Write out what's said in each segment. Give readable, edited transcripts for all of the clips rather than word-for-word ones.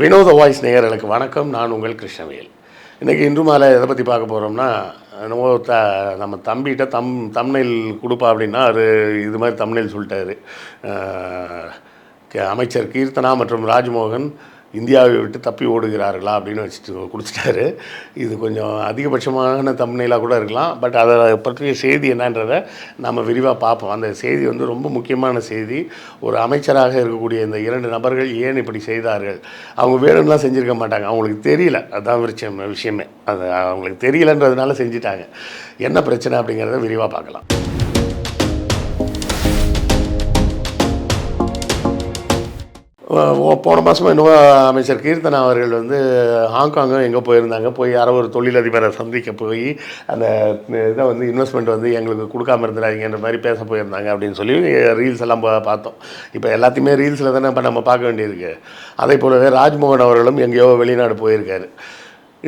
வினோத வாய்ஸ் நேயர்களுக்கு வணக்கம். நான் உங்கள் கிருஷ்ணவேல். இன்றைக்கி இன்று மாலை எதை பற்றி பார்க்க போகிறோம்னா, நம்ம தம்பிகிட்ட தம்ப்நெயில் கொடுப்பா அப்படின்னா அவர் இது மாதிரி தம்ப்நெயில் சொல்லிட்டாரு. அமைச்சர் கீர்த்தனா மற்றும் ராஜ்மோகன் இந்தியாவை விட்டு தப்பி ஓடுகிறார்களா அப்படின்னு வச்சுட்டு கொடுத்துட்டாரு. இது கொஞ்சம் அதிகபட்சமான தம்ப்நெயிலாக கூட இருக்கலாம். பட் அதை பற்றிய செய்தி என்னன்றதை நம்ம விரிவாக பார்ப்போம். அந்த செய்தி வந்து ரொம்ப முக்கியமான செய்தி. ஒரு அமைச்சராக இருக்கக்கூடிய இந்த 2 நபர்கள் ஏன் இப்படி செய்தார்கள்? அவங்க வேணும்லாம் செஞ்சுருக்க மாட்டாங்க. அவங்களுக்கு தெரியல. அதுதான் விஷயமே. அது அவங்களுக்கு தெரியலன்றதுனால செஞ்சுட்டாங்க. என்ன பிரச்சனை அப்படிங்கிறத விரிவாக பார்க்கலாம். போன மாதமாக இன்னும் அமைச்சர் கீர்த்தனா அவர்கள் வந்து ஹாங்காங்கும் எங்கே போயிருந்தாங்க. போய் யாரோ ஒரு தொழிலதிபரை சந்திக்க போய் அந்த இதை வந்து இன்வெஸ்ட்மெண்ட் வந்து எங்களுக்கு கொடுக்காம இருந்துடாதீங்கன்ற மாதிரி பேச போயிருந்தாங்க அப்படின்னு சொல்லி ரீல்ஸ் எல்லாம் பார்த்தோம். இப்போ எல்லாத்தையுமே ரீல்ஸில் தானே இப்போ நம்ம பார்க்க வேண்டியிருக்கு. அதே போலவே ராஜ்மோகன் அவர்களும் எங்கேயோ வெளிநாடு போயிருக்காரு.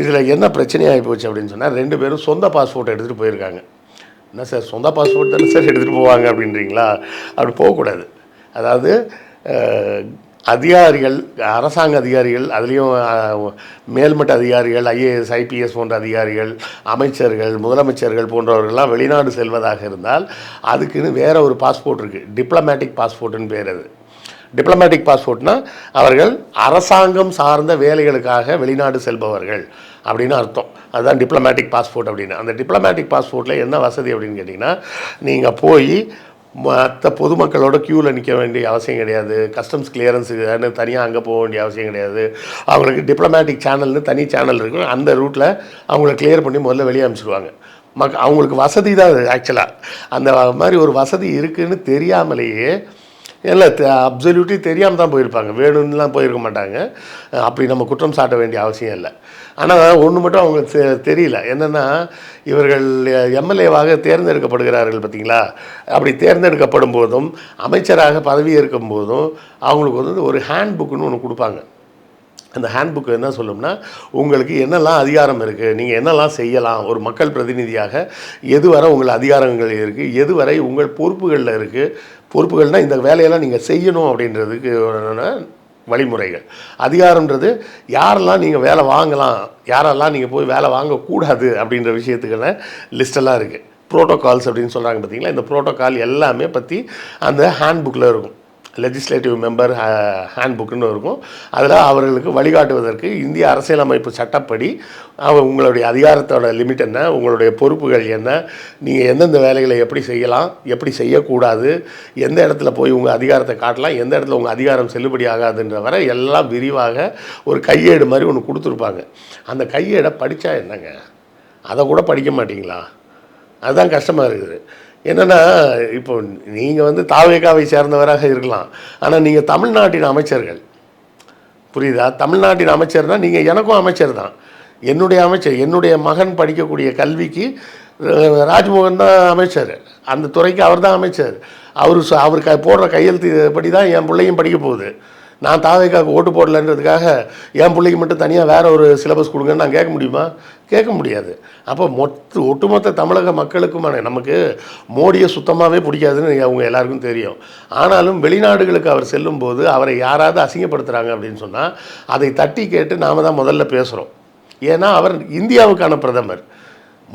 இதில் என்ன பிரச்சனையாகி போச்சு அப்படின்னு சொன்னால் 2 பேரும் சொந்த பாஸ்போர்ட் எடுத்துகிட்டு போயிருக்காங்க. என்ன சார், சொந்த பாஸ்போர்ட் தானே சார் எடுத்துகிட்டு போவாங்க அப்படின்றீங்களா? அப்படி போகக்கூடாது. அதாவது அதிகாரிகள், அரசாங்க அதிகாரிகள், அதுலேயும் மேல்மட்ட அதிகாரிகள், ஐஏஎஸ் ஐபிஎஸ் போன்ற அதிகாரிகள், அமைச்சர்கள், முதலமைச்சர்கள் போன்றவர்கள்லாம் வெளிநாடு செல்வதாக இருந்தால் அதுக்குன்னு வேறு ஒரு பாஸ்போர்ட் இருக்குது. டிப்ளமேட்டிக் பாஸ்போர்ட்டுன்னு பேர். அது டிப்ளமேட்டிக் பாஸ்போர்ட்னால் அவர்கள் அரசாங்கம் சார்ந்த வேலைகளுக்காக வெளிநாடு செல்பவர்கள் அப்படின்னு அர்த்தம். அதுதான் டிப்ளமேட்டிக் பாஸ்போர்ட் அப்படின்னு. அந்த டிப்ளமேட்டிக் பாஸ்போர்ட்டில் என்ன வசதி அப்படின்னு கேட்டிங்கன்னா, நீங்கள் போய் மற்ற பொதுமக்களோட க்யூவில் நிற்க வேண்டிய அவசியம் கிடையாது. கஸ்டம்ஸ் கிளியரன்ஸுக்கு தனியாக அங்கே போக வேண்டிய அவசியம் கிடையாது. அவங்களுக்கு டிப்ளமேட்டிக் சேனல்னு தனி சேனல் இருக்கும். அந்த ரூட்டில் அவங்கள கிளியர் பண்ணி முதல்ல வெளியே அனுப்பிச்சிடுவாங்க. அவங்களுக்கு வசதி தான் அது. ஆக்சுவலாக அந்த மாதிரி ஒரு வசதி இருக்குதுன்னு தெரியாமலேயே, இல்லை அப்சல்யூட்லி தெரியாமல் தான் போயிருப்பாங்க. வேணும்னுலாம் போயிருக்க மாட்டாங்க. அப்படி நம்ம குற்றம் சாட்ட வேண்டிய அவசியம் இல்லை. ஆனால் ஒன்று மட்டும் அவங்களுக்கு தெரியல. என்னென்னா, இவர்கள் எம்எல்ஏவாக தேர்ந்தெடுக்கப்படுகிறார்கள் பார்த்தீங்களா? அப்படி தேர்ந்தெடுக்கப்படும் போதும் அமைச்சராக பதவியேற்கும் போதும் அவங்களுக்கு வந்து ஒரு ஹேண்ட் புக்குன்னு ஒன்று கொடுப்பாங்க. அந்த ஹேண்ட் புக்கு என்ன சொல்லும்னா, உங்களுக்கு என்னெல்லாம் அதிகாரம் இருக்குது, நீங்கள் என்னெல்லாம் செய்யலாம், ஒரு மக்கள் பிரதிநிதியாக எதுவரை உங்கள் அதிகாரங்கள் இருக்குது, எதுவரை உங்கள் பொறுப்புகளில் இருக்குது. பொறுப்புகள்னால் இந்த வேலையெல்லாம் நீங்கள் செய்யணும் அப்படின்றதுக்கு வழிமுறைகள். அதிகாரன்றது யாரெல்லாம் நீங்கள் வேலை வாங்கலாம், யாரெல்லாம் நீங்கள் போய் வேலை வாங்கக்கூடாது அப்படின்ற விஷயத்துக்கான லிஸ்டெல்லாம் இருக்குது. ப்ரோட்டோகால்ஸ் அப்படின்னு சொல்கிறாங்க பார்த்தீங்களா? இந்த ப்ரோட்டோகால் எல்லாமே பற்றி அந்த ஹேண்ட் புக்கில் இருக்கும். லெஜிஸ்லேட்டிவ் மெம்பர் ஹேண்ட் புக்குன்னு இருக்கும். அதில் அவர்களுக்கு வழிகாட்டுவதற்கு இந்திய அரசியலமைப்பு சட்டப்படி உங்களுடைய அதிகாரத்தோட லிமிட் என்ன, உங்களுடைய பொறுப்புகள் என்ன, நீங்கள் எந்தெந்த வேலைகளை எப்படி செய்யலாம், எப்படி செய்யக்கூடாது, எந்த இடத்துல போய் உங்கள் அதிகாரத்தை காட்டலாம், எந்த இடத்துல உங்கள் அதிகாரம் செல்லுபடி ஆகாதுன்ற வரை எல்லாம் விரிவாக ஒரு கையேடு மாதிரி ஒன்று கொடுத்துருப்பாங்க. அந்த கையேடை படித்தா என்னங்க, அதை கூட படிக்க மாட்டிங்களா? அதுதான் கஷ்டமாக இருக்குது. என்னென்னா, இப்போ நீங்கள் வந்து தாவேகாவை சேர்ந்தவராக இருக்கலாம். ஆனால் நீங்கள் தமிழ்நாட்டின் அமைச்சர்கள், புரியுதா? தமிழ்நாட்டின் அமைச்சர்னால் நீங்கள் எனக்கும் அமைச்சர் தான். என்னுடைய அமைச்சர், என்னுடைய மகன் படிக்கக்கூடிய கல்விக்கு ராஜ்மோகன் தான் அமைச்சர். அந்த துறைக்கு அவர் தான் அமைச்சர். அவருக்கு போடுற கையெழுத்து படி தான் என் பிள்ளையும் படிக்க போகுது. நான் தாவேகாவுக்கு ஓட்டு போடலன்றதுக்காக என் பிள்ளைக்கு மட்டும் தனியாக வேறு ஒரு சிலபஸ் கொடுங்கன்னு நான் கேட்க முடியுமா? கேட்க முடியாது. அப்போ ஒட்டுமொத்த தமிழக மக்களுக்குமான, நமக்கு மோடியை சுத்தமாகவே பிடிக்காதுன்னு அவங்க எல்லாருக்கும் தெரியும். ஆனாலும் வெளிநாடுகளுக்கு அவர் செல்லும்போது அவரை யாராவது அசிங்கப்படுத்துகிறாங்க அப்படின்னு சொன்னால் அதை தட்டி கேட்டு நாம் தான் முதல்ல பேசுகிறோம். ஏன்னா அவர் இந்தியாவுக்கான பிரதமர்.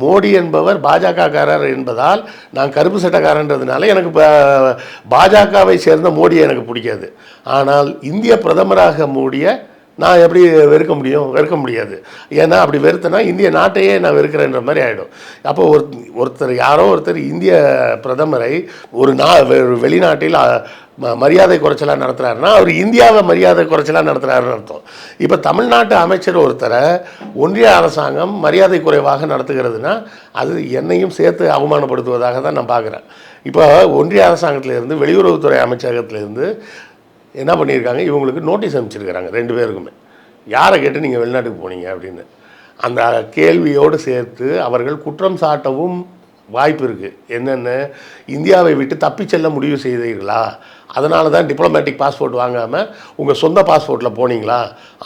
மோடி என்பவர் பாஜகக்காரர் என்பதால் நான் கருப்பு சட்டக்காரன்றதுனால எனக்கு பாஜகவை சேர்ந்த மோடியை எனக்கு பிடிக்காது. ஆனால் இந்திய பிரதமராக மோடியை நான் எப்படி வெறுக்க முடியாது. ஏன்னா அப்படி வெறுத்தனா இந்திய நாட்டையே நான் வெறுக்கிறேன்ற மாதிரி ஆகிடும். அப்போ யாரோ ஒருத்தர் இந்திய பிரதமரை ஒரு வெளிநாட்டில் மரியாதை குறைச்சலாக நடத்துகிறாருன்னா அவர் இந்தியாவை மரியாதை குறைச்சலாக நடத்துகிறாருன்னு அர்த்தம். இப்போ தமிழ்நாட்டு அமைச்சர் ஒருத்தரை ஒன்றிய அரசாங்கம் மரியாதை குறைவாக நடத்துகிறதுனா அது என்னையும் சேர்த்து அவமானப்படுத்துவதாக தான் நான் பார்க்குறேன். இப்போ ஒன்றிய அரசாங்கத்திலேருந்து, வெளியுறவுத்துறை அமைச்சகத்திலேருந்து என்ன பண்ணியிருக்காங்க, இவங்களுக்கு நோட்டீஸ் அனுப்பிச்சிருக்கிறாங்க 2 பேருக்குமே. யாரை கேட்டு நீங்கள் வெளிநாட்டுக்கு போனீங்க அப்படின்னு. அந்த கேள்வியோடு சேர்த்து அவர்கள் குற்றம் சாட்டவும் வாய்ப்பு இருக்குது. என்னென்ன, இந்தியாவை விட்டு தப்பி செல்ல முடிவு செய்தீர்களா, அதனால தான் டிப்ளமேட்டிக் பாஸ்போர்ட் வாங்காமல் உங்கள் சொந்த பாஸ்போர்ட்டில் போனீங்களா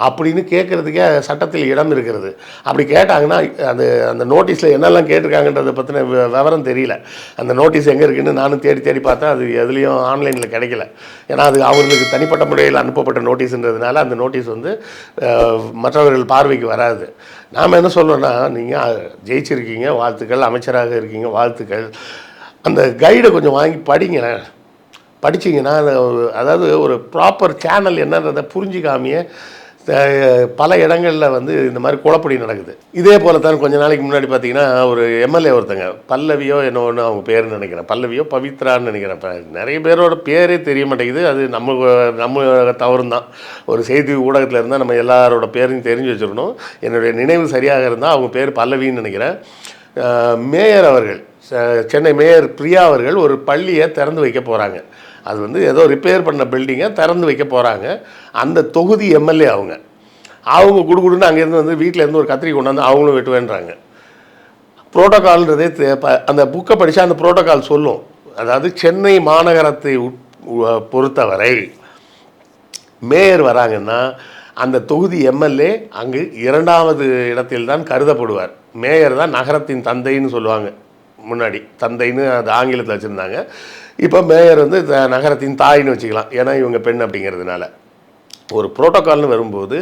அப்படின்னு கேட்குறதுக்கே சட்டத்தில் இடம் இருக்கிறது. அப்படி கேட்டாங்கன்னா அந்த அந்த நோட்டீஸில் என்னெல்லாம் கேட்டிருக்காங்கன்றதை பற்றின விவரம் தெரியல. அந்த நோட்டீஸ் எங்கே இருக்குதுன்னு நானும் தேடி தேடி பார்த்தேன். அது எதுலேயும் ஆன்லைனில் கிடைக்கல. ஏன்னா அது அவர்களுக்கு தனிப்பட்ட முறையில் அனுப்பப்பட்ட நோட்டீஸுன்றதுனால அந்த நோட்டீஸ் வந்து மற்றவர்கள் பார்வைக்கு வராது. நாம் என்ன சொல்கிறோன்னா, நீங்கள் ஜெயிச்சிருக்கீங்க, வாழ்த்துக்கள். அமைச்சராக இருக்கீங்க, வாழ்த்துக்கள். அந்த கைடை கொஞ்சம் வாங்கி படிங்களேன். படிச்சிங்கன்னா அதாவது ஒரு ப்ராப்பர் சேனல் என்னன்றதை புரிஞ்சிக்காமையே பல இடங்களில் வந்து இந்த மாதிரி குழப்படி நடக்குது. இதே போல தான் கொஞ்ச நாளைக்கு முன்னாடி பார்த்தீங்கன்னா ஒரு எம்எல்ஏ ஒருத்தங்க பல்லவியோ ஒன்று அவங்க பேருன்னு நினைக்கிறேன், பல்லவியோ பவித்ரான்னு நினைக்கிறேன். இப்போ நிறைய பேரோட பேரே தெரிய மாட்டேங்குது. அது நம்ம தவறு தான். ஒரு செய்தி ஊடகத்தில் இருந்தால் நம்ம எல்லாரோட பேரையும் தெரிஞ்சு வச்சுருக்கணும். என்னுடைய நினைவு சரியாக இருந்தால் அவங்க பேர் பல்லவின்னு நினைக்கிறேன். மேயர் அவர்கள், சென்னை மேயர் பிரியா அவர்கள் ஒரு பள்ளியை திறந்து வைக்க போகிறாங்க. அது வந்து ஏதோ ரிப்பேர் பண்ண பில்டிங்கை திறந்து வைக்க போகிறாங்க. அந்த தொகுதி எம்எல்ஏ அவங்க குடுகுடுன்னு அங்கேருந்து வந்து வீட்டிலேருந்து ஒரு கத்திரி கொண்டாந்து அவங்களும் வெட்டுவேன்றாங்க. ப்ரோட்டோகால்ன்றதே அந்த புக்கை படித்தா அந்த ப்ரோட்டோகால் சொல்லும். அதாவது சென்னை மாநகரத்தை பொறுத்தவரை மேயர் வராங்கன்னா அந்த தொகுதி எம்எல்ஏ அங்கு 2வது இடத்தில் தான் கருதப்படுவார். மேயர் தான் நகரத்தின் தந்தைன்னு சொல்லுவாங்க. முன்னாடி தந்தைன்னு அது ஆங்கிலத்தில் வச்சுருந்தாங்க. இப்போ மேயர் வந்து நகரத்தின் தாயின்னு வச்சுக்கலாம். ஏன்னா இவங்க பெண் அப்படிங்கிறதுனால. ஒரு புரோட்டோக்கால்னு வரும்போது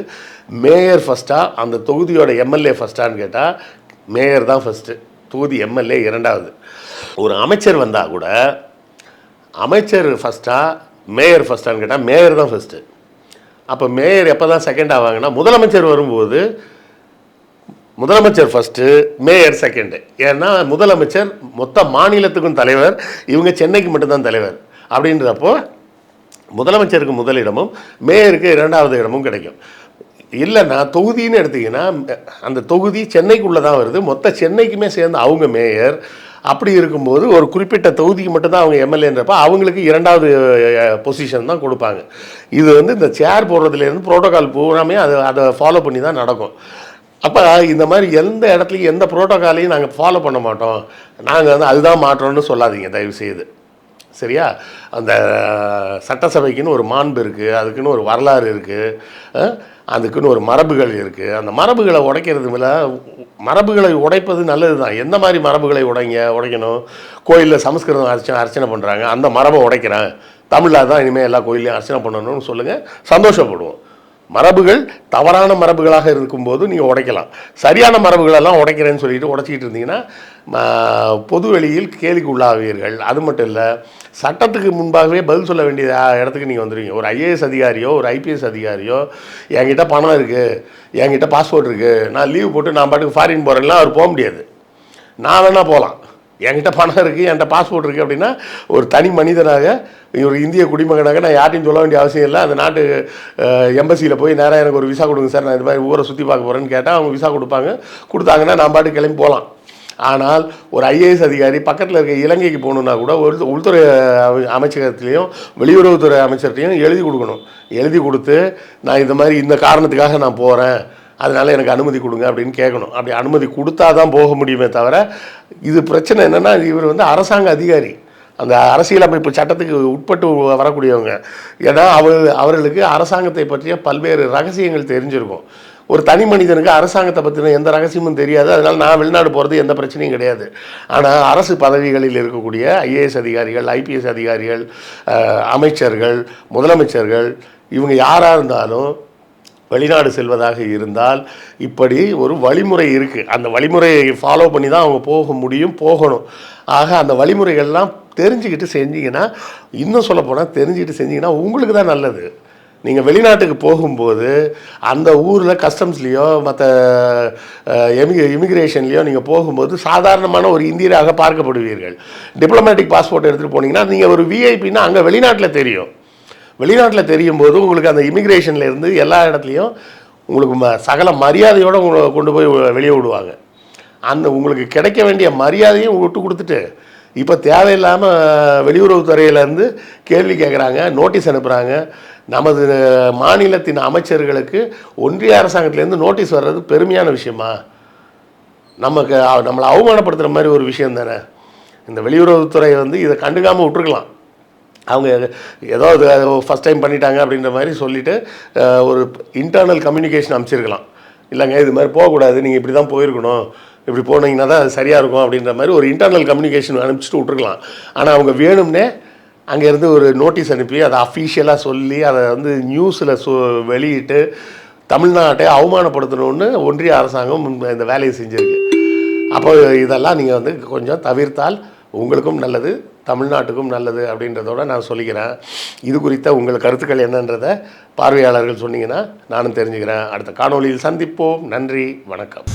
மேயர் ஃபஸ்ட்டாக அந்த தொகுதியோட எம்எல்ஏ ஃபஸ்ட்டான்னு கேட்டால் மேயர் தான் ஃபஸ்ட்டு, தொகுதி எம்எல்ஏ 2வது. ஒரு அமைச்சர் வந்தால் கூட அமைச்சர் ஃபஸ்ட்டாக மேயர் ஃபஸ்ட்டான்னு கேட்டால் மேயர் தான் ஃபஸ்ட்டு. அப்போ மேயர் எப்போ தான் செகண்ட் ஆவாங்கன்னா முதலமைச்சர் வரும்போது முதலமைச்சர் ஃபஸ்ட்டு, மேயர் செகண்டு. ஏன்னா முதலமைச்சர் மொத்த மாநிலத்துக்கும் தலைவர், இவங்க சென்னைக்கு மட்டும்தான் தலைவர். அப்படின்றப்போ முதலமைச்சருக்கு முதலிடமும் மேயருக்கு 2வது இடமும் கிடைக்கும். இல்லைன்னா தொகுதின்னு எடுத்திங்கன்னா அந்த தொகுதி சென்னைக்குள்ளே தான் வருது, மொத்த சென்னைக்குமே சேர்ந்து அவங்க மேயர். அப்படி இருக்கும்போது ஒரு குறிப்பிட்ட தொகுதிக்கு மட்டும்தான் அவங்க எம்எல்ஏன்றப்ப அவங்களுக்கு 2வது பொசிஷன் தான் கொடுப்பாங்க. இது வந்து இந்த சேர் போடுறதுலேருந்து ப்ரோட்டோகால் பூராமே அதை ஃபாலோ பண்ணி தான் நடக்கும். அப்போ இந்த மாதிரி எந்த இடத்துலையும் எந்த ப்ரோட்டோக்காலையும் நாங்கள் ஃபாலோ பண்ண மாட்டோம், நாங்கள் வந்து அதுதான் மாற்றோன்னு சொல்லாதீங்க தயவுசெய்து. சரியா? அந்த சட்டசபைக்குன்னு ஒரு மாண்பு இருக்குது, அதுக்குன்னு ஒரு வரலாறு இருக்குது, அதுக்குன்னு ஒரு மரபுகள் இருக்குது. அந்த மரபுகளை உடைக்கிறதுல மரபுகளை உடைப்பது நல்லது தான். எந்த மாதிரி மரபுகளை உடைக்கணும்? கோயிலில் சமஸ்கிருதம் அர்ச்சனை பண்ணுறாங்க, அந்த மரபை உடைக்கிறேன், தமிழில் தான் இனிமேல் எல்லா கோயிலையும் அர்ச்சனை பண்ணணும்னு சொல்லுங்கள், சந்தோஷப்படுவோம். மரபுகள் தவறான மரபுகளாக இருக்கும்போது நீங்கள் உடைக்கலாம். சரியான மரபுகளெல்லாம் உடைக்கிறேன்னு சொல்லிட்டு உடைச்சிக்கிட்டு இருந்தீங்கன்னா பொது வெளியில் கேலிக்கு உள்ளாவீர்கள். அது மட்டும் இல்லை, சட்டத்துக்கு முன்பாகவே பதில் சொல்ல வேண்டிய இடத்துக்கு நீங்கள் வந்துடுவீங்க. ஒரு ஐஏஎஸ் அதிகாரியோ ஒரு ஐபிஎஸ் அதிகாரியோ என்கிட்ட பணம் இருக்குது, என்கிட்ட பாஸ்போர்ட் இருக்குது, நான் லீவ் போட்டு நான் பாட்டுக்கு ஃபாரின் போகிறேன்னா அவர் போக முடியாது. நான் வேணால் போகலாம், என்கிட்ட பணம் இருக்குது, என்கிட்ட பாஸ்போர்ட் இருக்குது அப்படின்னா ஒரு தனி மனிதனாக ஒரு இந்திய குடிமகனாக நான் யார்ட்டையும் சொல்ல வேண்டிய அவசியம் இல்லை. அந்த நாட்டு எம்பசியில் போய் நேராக எனக்கு ஒரு விசா கொடுங்க சார், நான் இது மாதிரி ஊரை சுற்றி பார்க்க போகிறேன்னு கேட்டால் அவங்க விசா கொடுத்தாங்கன்னா நான் பாட்டுக்கு கிளம்பி போகலாம். ஆனால் ஒரு ஐஏஎஸ் அதிகாரி பக்கத்தில் இருக்க இலங்கைக்கு போகணுன்னா கூட உள்துறை அமைச்சகத்திலையும் வெளியுறவுத்துறை அமைச்சர்கிட்டையும் எழுதி கொடுக்கணும். எழுதி கொடுத்து நான் இந்த மாதிரி இந்த காரணத்துக்காக நான் போகிறேன், அதனால் எனக்கு அனுமதி கொடுங்க அப்படின்னு கேட்கணும். அப்படி அனுமதி கொடுத்தா தான் போக முடியுமே தவிர, இது பிரச்சனை என்னென்னா இவர் வந்து அரசாங்க அதிகாரி, அந்த அரசியலமைப்பு சட்டத்துக்கு உட்பட்டு வரக்கூடியவங்க. ஏன்னா அவர்களுக்கு அரசாங்கத்தை பற்றிய பல்வேறு ரகசியங்கள் தெரிஞ்சிருக்கும். ஒரு தனி மனிதனுக்கு அரசாங்கத்தை பற்றின எந்த ரகசியமும் தெரியாது. அதனால் நான் வெளிநாடு போகிறது எந்த பிரச்சனையும் கிடையாது. ஆனால் அரசு பதவிகளில் இருக்கக்கூடிய ஐஏஎஸ் அதிகாரிகள், ஐபிஎஸ் அதிகாரிகள், அமைச்சர்கள், முதலமைச்சர்கள், இவங்க யாராக இருந்தாலும் வெளிநாடு செல்வதாக இருந்தால் இப்படி ஒரு வழிமுறை இருக்குது. அந்த வழிமுறையை ஃபாலோ பண்ணி தான் அவங்க போக முடியும், போகணும். ஆக அந்த வழிமுறைகள்லாம் தெரிஞ்சுக்கிட்டு செஞ்சிங்கன்னா, இன்னும் சொல்லப்போனால் தெரிஞ்சுக்கிட்டு செஞ்சிங்கன்னா உங்களுக்கு தான் நல்லது. நீங்கள் வெளிநாட்டுக்கு போகும்போது அந்த ஊரில் கஸ்டம்ஸ்லேயோ மற்ற இமிக்ரேஷன்லேயோ நீங்கள் போகும்போது சாதாரணமான ஒரு இந்தியராக பார்க்கப்படுவீர்கள். டிப்ளமேட்டிக் பாஸ்போர்ட் எடுத்துகிட்டு போனீங்கன்னா நீங்கள் ஒரு விஐபின்னா அங்கே வெளிநாட்டில் தெரியும். வெளிநாட்டில் தெரியும் போது உங்களுக்கு அந்த இமிக்ரேஷன்லேருந்து எல்லா இடத்துலையும் உங்களுக்கு சகல மரியாதையோடு உங்களை கொண்டு போய் வெளியே விடுவாங்க. அந்த உங்களுக்கு கிடைக்க வேண்டிய மரியாதையும் விட்டு கொடுத்துட்டு இப்போ தேவையில்லாமல் வெளியுறவுத்துறையிலேருந்து கேள்வி கேட்குறாங்க, நோட்டீஸ் அனுப்புகிறாங்க. நமது மாநிலத்தின் அமைச்சர்களுக்கு ஒன்றிய அரசாங்கத்திலேருந்து நோட்டீஸ் வர்றது பெருமையான விஷயமா? நம்மளை அவமானப்படுத்துகிற மாதிரி ஒரு விஷயம் தானே. இந்த வெளியுறவுத்துறை வந்து இதை கண்டுக்காமல் விட்டுருக்கலாம். அவங்க ஏதோ ஃபஸ்ட் டைம் பண்ணிட்டாங்க அப்படின்ற மாதிரி சொல்லிவிட்டு ஒரு இன்டர்னல் கம்யூனிகேஷன் அமைச்சிருக்கலாம். இல்லைங்க இது மாதிரி போகக்கூடாது, நீங்கள் இப்படி தான் போயிருக்கணும், இப்படி போனீங்கன்னா தான் அது சரியாக இருக்கும் அப்படின்ற மாதிரி ஒரு இன்டர்னல் கம்யூனிகேஷன் அனுப்பிச்சிட்டு விட்ருக்கலாம். ஆனால் அவங்க வேணும்னே அங்கேருந்து ஒரு நோட்டீஸ் அனுப்பி அதை அஃபீஷியலாக சொல்லி அதை வந்து நியூஸில் வெளியிட்டு தமிழ்நாட்டை அவமானப்படுத்தணும்னு ஒன்றிய அரசாங்கம் இந்த வேலையை செஞ்சுருக்கு. அப்போ இதெல்லாம் நீங்கள் வந்து கொஞ்சம் தவிர்த்தால் உங்களுக்கும் நல்லது, தமிழ்நாட்டுக்கும் நல்லது அப்படின்றதோட நான் சொல்லிக்கிறேன். இது குறித்த உங்கள் கருத்துக்கள் என்னன்றதை பார்வையாளர்கள் சொன்னீங்கன்னா நானும் தெரிஞ்சுக்கிறேன். அடுத்த காணொளியில் சந்திப்போம். நன்றி, வணக்கம்.